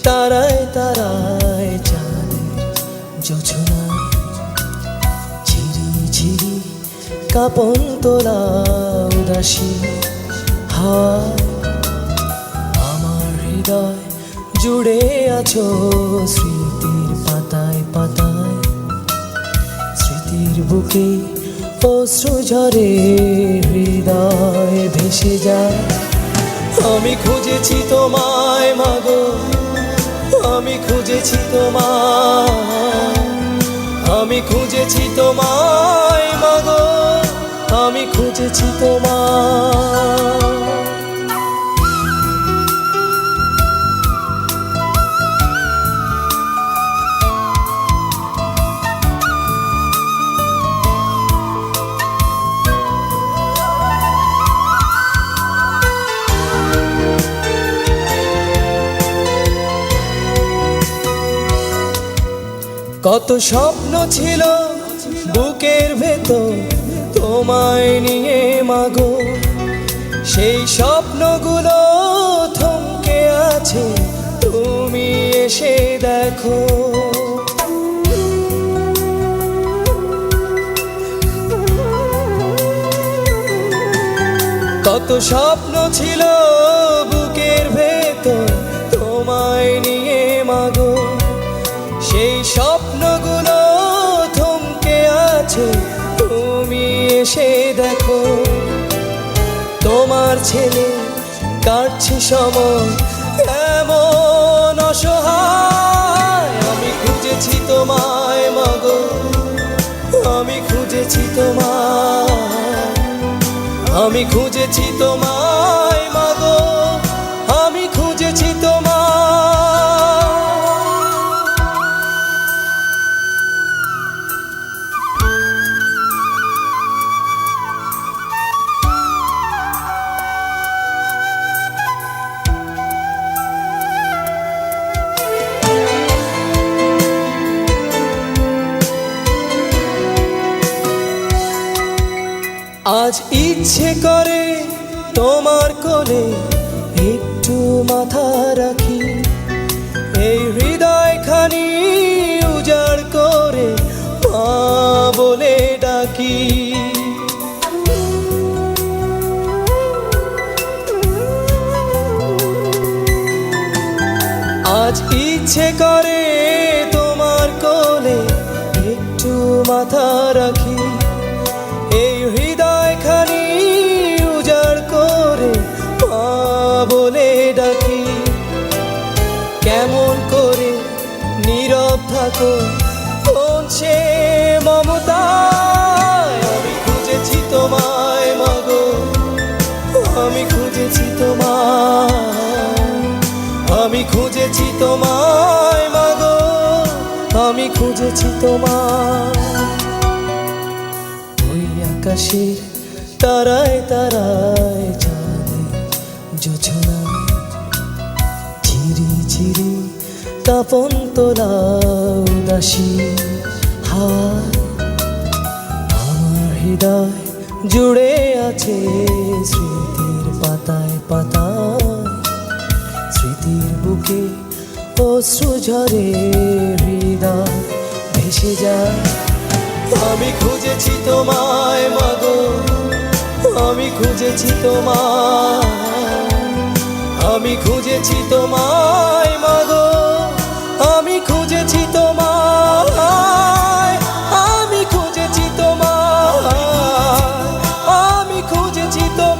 তারায় তারায় চাঁদের জোছনায় ঝিরি ঝিরি কাঁপন তোলা উদাসী হাওয়ায় আমার হৃদয় জুড়ে আছো স্মৃতির পাতায় পাতায়, স্মৃতির বুকে অশ্রু ঝরে হৃদয় ভেসে যায়। আমি খুঁজেছি তোমায় মাগো, আমি খুঁজেছি তোমায়, আমি খুঁজেছি তোমায় মাগো, আমি খুঁজেছি তোমায়। কত স্বপ্ন ছিল বুকের ভেতর তোমায় নিয়ে মাগো, সেই স্বপ্নগুলো থমকে আছে, তুমি এসে দেখো। কত স্বপ্ন ছিল বুকের ভেতর তোমায় নিয়ে মাগো, সেই স্বপ্নগুলো থমকে আছে, তুমি এসে দেখো। তোমার ছেলে কাটছে সময় এমন অসহায়, আমি খুঁজেছি তোমায় মাগো, আমি খুঁজেছি তোমায়, আমি খুঁজেছি তোমায় মাগো, আমি খুঁজেছি তোমায়। আজ ইচ্ছে করে তোমার কোলে একটু মাথা রাখি, এই হৃদয়খানি উজাড় করে মা বলে ডাকি। আজ ইচ্ছে করে তোমার কোলে একটু মাথা রাখি, এই হৃদয়খানি উজাড় করে মা বলে ডাকি। কেমন করে নীরব থাকো কোন সে মমতায়, আমি খুঁজেছি তোমায় মাগো, আমি খুঁজেছি তোমায়, আমি খুঁজেছি তোমায় মাগো, আমি খুঁজেছি তোমায়। আকাশের তারায় তারায় চাঁদের জোছনায় ঝিরি ঝিরি কাঁপন তোলা উদাসী হাওয়ায় আমার হৃদয় জুড়ে আছে স্মৃতির পাতায় পাতায়, স্মৃতির বুকে অশ্রু ঝরে হৃদয় ভেসে যায়। আমি খুঁজেছি তোমায় মাগো, আমি খুঁজেছি তোমায়, আমি খুঁজেছি তোমায় মাগো, আমি খুঁজেছি তোমায়, আমি খুঁজেছি তোমায়, আমি খুঁজেছি তোমায়।